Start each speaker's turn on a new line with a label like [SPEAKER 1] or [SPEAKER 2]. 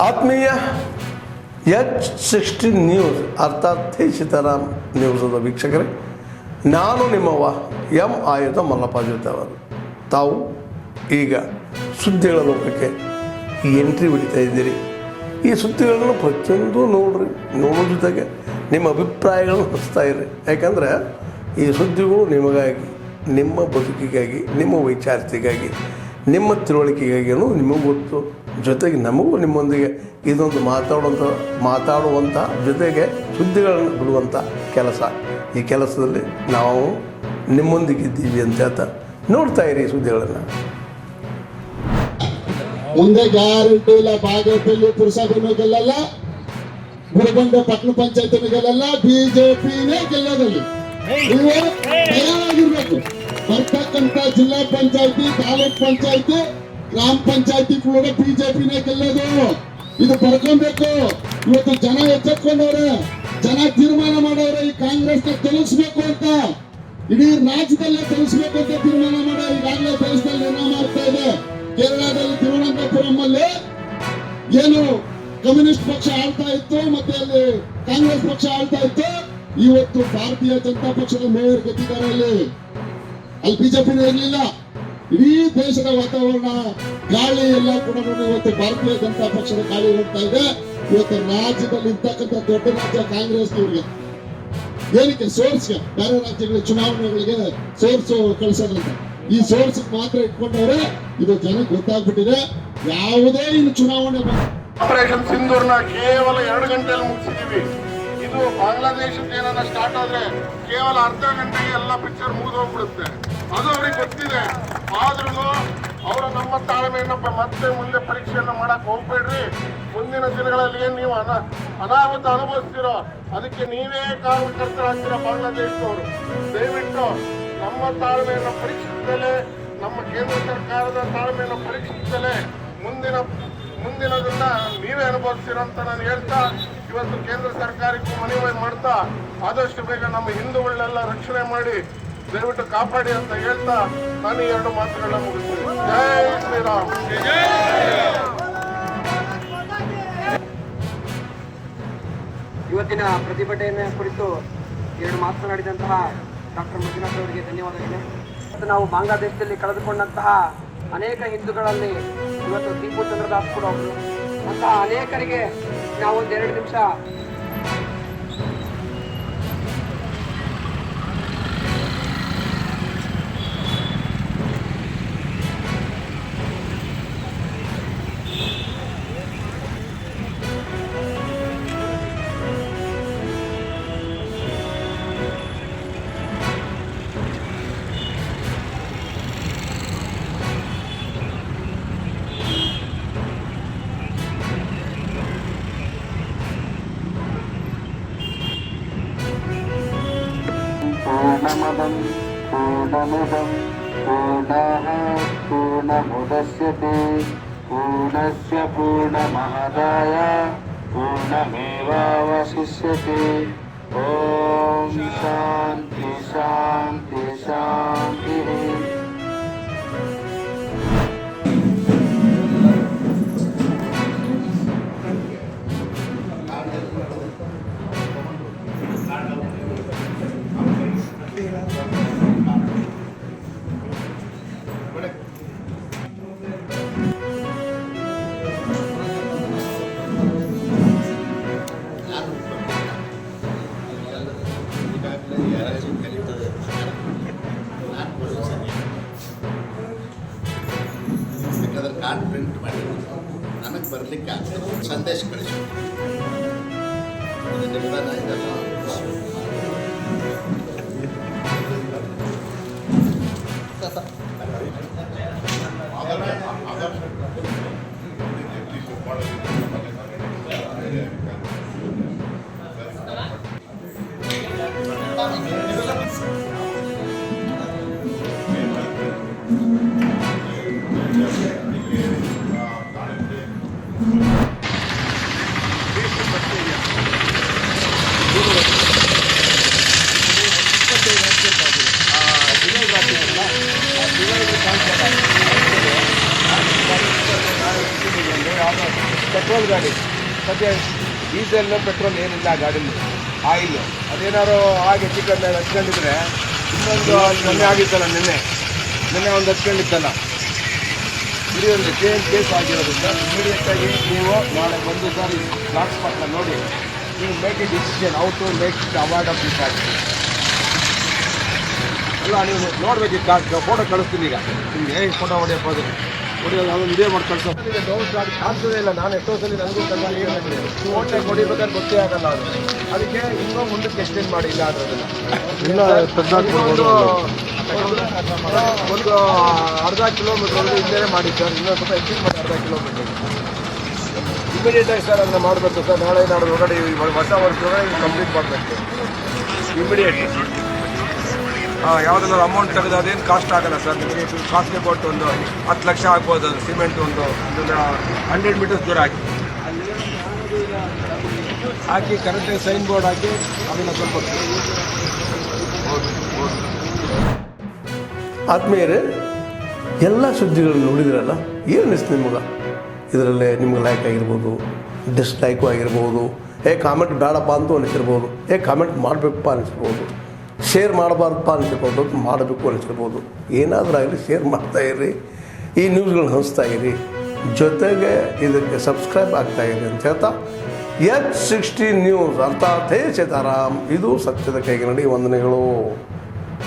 [SPEAKER 1] ಆತ್ಮೀಯ H16 news ಅರ್ಥಾತ್ ಸೀತಾರಾಮ್ ನ್ಯೂಸದ ವೀಕ್ಷಕರೇ, ನಾನು ನಿಮ್ಮವ ಎಂ ಆಯುಧ ಮಲ್ಲಪ್ಪ ಜೊತೆವರು. ತಾವು ಈಗ ಸುದ್ದಿಗಳ ಲೋಕಕ್ಕೆ ಎಂಟ್ರಿ ಹೊಡಿತಾ ಇದ್ದೀರಿ. ಈ ಸುದ್ದಿಗಳನ್ನು ಪ್ರತಿಯೊಂದು ನೋಡೋ ಜೊತೆಗೆ ನಿಮ್ಮ ಅಭಿಪ್ರಾಯಗಳನ್ನು ಹಚ್ತಾ ಇರಿ. ಯಾಕಂದರೆ ಈ ಸುದ್ದಿಗಳು ನಿಮಗಾಗಿ, ನಿಮ್ಮ ಬದುಕಿಗಾಗಿ, ನಿಮ್ಮ ವೈಚಾರಿಕೆಗಾಗಿ, ನಿಮ್ಮ ತಿಳುವಳಿಕೆಗಾಗಿಯೂ ನಿಮಗೂ ಗೊತ್ತು. ಜೊತೆಗೆ ನಮಗೂ ನಿಮ್ಮೊಂದಿಗೆ ಇದೊಂದು ಮಾತಾಡುವಂಥ ಜೊತೆಗೆ ಸುದ್ದಿಗಳನ್ನು ಬಿಡುವಂಥ ಕೆಲಸ. ಈ ಕೆಲಸದಲ್ಲಿ ನಾವು ನಿಮ್ಮೊಂದಿಗಿದ್ದೀವಿ ಅಂತ ಹೇಳ್ತಾ ನೋಡ್ತಾ ಇರಿ ಸುದ್ದಿಗಳನ್ನು.
[SPEAKER 2] ಮುಂದೆ ಗ್ಯಾರಂಟಿ ಇಲ್ಲ. ಬಾಗೇಪಲ್ಲಿ ಪುರಸಭೆನೂ ಗೆಲ್ಲಲ್ಲ, ಗುರುಗೊಂಡ ಪಟ್ಟಣ ಪಂಚಾಯತಿನೂ ಗೆಲ್ಲಲ್ಲ, ಬಿಜೆಪಿನೇ ಗೆಲ್ಲೋದಲ್ಲಿ. ನೀವು ತಯಾರಾಗಿರ್ಬೇಕು. ಬರ್ತಕ್ಕಂಥ ಜಿಲ್ಲಾ ಪಂಚಾಯತಿ, ತಾಲೂಕ್ ಪಂಚಾಯತಿ, ಗ್ರಾಮ ಪಂಚಾಯತಿ ಕೂಡ ಬಿಜೆಪಿನೇ ಗೆಲ್ಲೋದು. ಇದು ಬರ್ಕೊಬೇಕು. ಇವತ್ತು ಜನ ಎಚ್ಚೆತ್ಕೊಂಡವ್ರೆ, ಜನ ತೀರ್ಮಾನ ಮಾಡವ್ರೆ ಈ ಕಾಂಗ್ರೆಸ್ ನ ತೊಲಗಿಸ್ಬೇಕು ಅಂತ. ಇಡೀ ರಾಜ್ಯದಲ್ಲೇ ತೊಲಗಿಸ್ಬೇಕು ಅಂತ ತೀರ್ಮಾನ ಮಾಡೋ ಈಗಾಗಲೇ ದೇಶದಲ್ಲಿ ನಿರ್ಣಯ ಮಾಡ್ತಾ ಇದೆ. ಕೇರಳದಲ್ಲಿ ತಿರುವನಂತಪುರಂ ಅಲ್ಲಿ ಏನು ಕಮ್ಯುನಿಸ್ಟ್ ಪಕ್ಷ ಆಳ್ತಾ ಇತ್ತು, ಮತ್ತೆ ಅಲ್ಲಿ ಕಾಂಗ್ರೆಸ್ ಪಕ್ಷ ಆಳ್ತಾ ಇತ್ತು. ಇವತ್ತು ಭಾರತೀಯ ಜನತಾ ಪಕ್ಷದ ಮೇಯರ್ ಗೆದ್ದಿದ್ದಾರೆ. ಅಲ್ಲಿ ಬಿಜೆಪಿನೇ ಇರಲಿಲ್ಲ. ಇಡೀ ದೇಶದ ವಾತಾವರಣ, ಗಾಳಿ ಎಲ್ಲ ಕೂಡ ಇವತ್ತು ಭಾರತೀಯ ಜನತಾ ಪಕ್ಷದ ಗಾಳಿ ಹೋಗ್ತಾ ಇದೆ. ಇವತ್ತು ರಾಜ್ಯದಲ್ಲಿ ಇರ್ತಕ್ಕಂಥ ದೊಡ್ಡ ರಾಜ್ಯ ಕಾಂಗ್ರೆಸ್ನವ್ರಿಗೆ ಏನಕ್ಕೆ ಸೋರ್ಸ್ಗೆ, ಬೇರೆ ರಾಜ್ಯಗಳ ಚುನಾವಣೆಗಳಿಗೆ ಸೋರ್ಸ್ ಕಳಿಸೋದಂತ ಈ ಸೋರ್ಸ್ ಮಾತ್ರ ಇಟ್ಕೊಂಡವ್ರೆ. ಇದು ಜನಕ್ಕೆ ಗೊತ್ತಾಗ್ಬಿಟ್ಟಿದೆ. ಯಾವುದೇ ಇನ್ನು ಚುನಾವಣೆ
[SPEAKER 3] ಆಪರೇಷನ್ ಸಿಂಧೂರ್ನ ಕೇವಲ 2 ಗಂಟೆಯಲ್ಲಿ ಮುಗಿಸಿದೀವಿ. ಇದು ಬಾಂಗ್ಲಾದೇಶದ ಏನಾರ ಸ್ಟಾರ್ಟ್ ಆದ್ರೆ ಕೇವಲ ಅರ್ಧ ಗಂಟೆಗೆ ಎಲ್ಲ ಪಿಕ್ಚರ್ ಮುಗಿದೋಗ್ಬಿಡುತ್ತೆ. ಅದು ಅವ್ರಿಗೆ ಗೊತ್ತಿದೆ. ಆದ್ರೂ ಅವರು ನಮ್ಮ ತಾಳ್ಮೆಯನ್ನು ಮತ್ತೆ ಮುಂದೆ ಪರೀಕ್ಷೆಯನ್ನು ಮಾಡಕ್ ಹೋಗ್ಬೇಡ್ರಿ. ಮುಂದಿನ ದಿನಗಳಲ್ಲಿ ಏನ್ ನೀವು ಅನಾಹುತ ಅನುಭವಿಸ್ತೀರೋ ಅದಕ್ಕೆ ನೀವೇ ಕಾರಣಕರ್ತರಾಗ್ತೀರ. ಬಾಂಗ್ಲಾದೇಶದವರು ದಯವಿಟ್ಟು ನಮ್ಮ ತಾಳ್ಮೆಯನ್ನು ಪರೀಕ್ಷಿಸಲೇ, ನಮ್ಮ ಕೇಂದ್ರ ಸರ್ಕಾರದ ತಾಳ್ಮೆಯನ್ನು ಪರೀಕ್ಷಿಸಲೇ ಮುಂದಿನದನ್ನ ನೀವೇ ಅನುಭವಿಸ್ತೀರ ಅಂತ ನಾನು ಹೇಳ್ತಾ, ಇವತ್ತು ಕೇಂದ್ರ ಸರ್ಕಾರಕ್ಕೂ ಮನವಿ ಮಾಡ್ತಾ ಆದಷ್ಟು ಬೇಗ ನಮ್ಮ ಹಿಂದೂಗಳನ್ನೆಲ್ಲ ರಕ್ಷಣೆ ಮಾಡಿ ದಯವಿಟ್ಟು ಕಾಪಾಡಿ ಅಂತ ಹೇಳ್ತಾ ನಾನು 2 ಮಾತುಗಳನ್ನ ಮುಗಿಸ್ತೀನಿ. ಜೈ ಶ್ರೀರಾಮ್.
[SPEAKER 4] ಇವತ್ತಿನ ಪ್ರತಿಭಟನೆ ಕುರಿತು 2 ಮಾತನಾಡಿದಂತಹ ಡಾಕ್ಟರ್ ಮಂಜುನಾಥ್ ಅವರಿಗೆ ಧನ್ಯವಾದಗಳು. ಮತ್ತು ನಾವು ಬಾಂಗ್ಲಾದೇಶದಲ್ಲಿ ಕಳೆದುಕೊಂಡಂತಹ ಅನೇಕ ಹಿಂದೂಗಳಲ್ಲಿ ಇವತ್ತು ದೀಪು ಚಂದ್ರದಾಸ್ ಕೂಡ ಒಬ್ಬರು. ಅಂತಹ ಅನೇಕರಿಗೆ ನಾವು 2 ನಿಮಿಷ
[SPEAKER 5] पूर्णमदं पूर्णमिदं पूर्णः पूर्णमुदच्यते पूर्णस्य पूर्णमादाय पूर्णमेवावशिष्यते. ॐ शान्ति शान्ति शान्तिः.
[SPEAKER 6] ಕಾರ್ಡ್ ಪ್ರಿಂಟ್ ಮಾಡಿ ನನಗೆ ಬರಲಿಕ್ಕೆ ಆಗ್ತದೆ, ಸಂದೇಶ ಕಳಿಸಿ ನಿಮ್ದಾನ ಇದೆಲ್ಲ
[SPEAKER 7] ಪೆಟ್ರೋಲ್ ಗಾಡಿ, ಸದ್ಯ ಡೀಸೆಲ್ ಪೆಟ್ರೋಲ್ ಏನಿಲ್ಲ ಗಾಡೀಲಿ, ಆಯಿಲ್ ಅದೇನಾದ್ರು ಹಾಗೆ ಚಿಕನ್ ಹಚ್ಕೊಂಡಿದ್ರೆ ಇನ್ನೊಂದು ಮೊನ್ನೆ ಆಗಿತ್ತಲ್ಲ, ನಿನ್ನೆ ಒಂದು ಹಚ್ಕೊಂಡಿತ್ತಲ್ಲ, ಇಡೀ ಒಂದು ಕೇಸ್ ಆಗಿರೋದ್ರಿಂದ ಇಮಿಡಿಯೇಟಾಗಿ ನೀವು ನಾಳೆ ಬಂದು ಸರ್ ಬ್ಲಾಕ್ ಸ್ಪಾಟ್ನ ನೋಡಿ ನೀವು make a decision how to make avoid of this accident. ಅಲ್ಲ ನೀವು ನೋಡ್ಬೇಕಿತ್ತು, ಫೋಟೋ ಕಳಿಸ್ತೀನಿ ಈಗ ನಿಮಗೆ. ಫೋಟೋ ಹೊಡಿಯೋದು ಅದೊಂದು ವಿಡಿಯೋ ಮಾಡಿ ಕಳಿಸೋ ನೋವು ಆಗ್ತದೆ ಇಲ್ಲ. ನಾನು ಎಷ್ಟೋ ಸಲ ನನಗೂ ಫೋಟೋ ಹೊಡಿಬೇಕಾದ್ರೆ ಗೊತ್ತೇ ಆಗಲ್ಲ ಅದು. ಅದಕ್ಕೆ ಇನ್ನೂ ಮುಂದಕ್ಕೆ ಎಕ್ಸ್ಟೆಂಡ್ ಮಾಡಿ ಇಲ್ಲ ಅದರದೆಲ್ಲ ಒಂದು ಅರ್ಧ ಕಿಲೋಮೀಟರ್ ಒಂದು ಹಿಂದೆ ಮಾಡಿ ಸರ್, ಇನ್ನೊಂದು ಸ್ವಲ್ಪ ಎಕ್ಸ್ಟೆಂಡ್ ಮಾಡಿ ಅರ್ಧ ಕಿಲೋಮೀಟರ್ ಇಮಿಡಿಯೇಟಾಗಿ ಸರ್ ಅದನ್ನು ಮಾಡಬೇಕು ಸರ್. ನಾಳೆ ನಾಡು ಹೊರಗಡೆ ಹೊಸ ವರ್ಷದೊಳಗೆ ಕಂಪ್ಲೀಟ್ ಮಾಡಬೇಕು ಇಮಿಡಿಯೇಟ್. ಯಾವುದಾದ್ರು ಅಮೌಂಟ್ ತೆಗೆದು ಅದೇನು ಕಾಸ್ಟ್ ಆಗಲ್ಲ ಸರ್ ನಿಮಗೆ. ಕಾಸ್ಟ್ಲಿ ಕೊಟ್ಟು ಒಂದು 10 ಲಕ್ಷ ಆಗ್ಬೋದು. ಅದು ಸಿಮೆಂಟ್ ಒಂದು 100 ಮೀಟರ್ಸ್ ದೂರ ಹಾಕಿ ಕರೆಕ್ಟಾಗಿ ಸೈನ್ ಬೋರ್ಡ್ ಹಾಕಿ ಅದನ್ನು ಸ್ವಲ್ಪ
[SPEAKER 1] ಆದ್ಮೇಲೆ ಎಲ್ಲ ಸುದ್ದಿಗಳನ್ನು ನೋಡಿದ್ರಲ್ಲ, ಏನು ಅನಿಸ್ತು ನಿಮಗೆ? ಇದರಲ್ಲೇ ನಿಮ್ಗೆ ಲೈಕ್ ಆಗಿರ್ಬೋದು, ಡಿಸ್ಲೈಕು ಆಗಿರ್ಬೋದು, ಕಾಮೆಂಟ್ ಬೇಡಪ್ಪ ಅಂತೂ ಅನಿಸಿರ್ಬೋದು, ಕಾಮೆಂಟ್ ಮಾಡಬೇಕಪ್ಪ ಅನಿಸಿರ್ಬೋದು, ಶೇರ್ ಮಾಡಬಾರ್ದಪ್ಪ ಅನಿಸಿರ್ಬೋದು, ಮಾಡಬೇಕು ಅನಿಸಿರ್ಬೋದು. ಏನಾದರೂ ಆಗಲಿ ಶೇರ್ ಮಾಡ್ತಾಯಿರಿ, ಈ ನ್ಯೂಸ್ಗಳನ್ನ ಹಂಚ್ತಾಯಿರಿ, ಜೊತೆಗೆ ಇದಕ್ಕೆ ಸಬ್ಸ್ಕ್ರೈಬ್ ಆಗ್ತಾಯಿರಿ ಅಂತ ಹೇಳ್ತಾ H16 ನ್ಯೂಸ್ ಅರ್ಥಾತ್ ಹೇ ಸೀತಾರಾಮ್, ಇದು ಸತ್ಯದ ಕೈಗೆ ನಡಿ. ವಂದನೆಗಳು.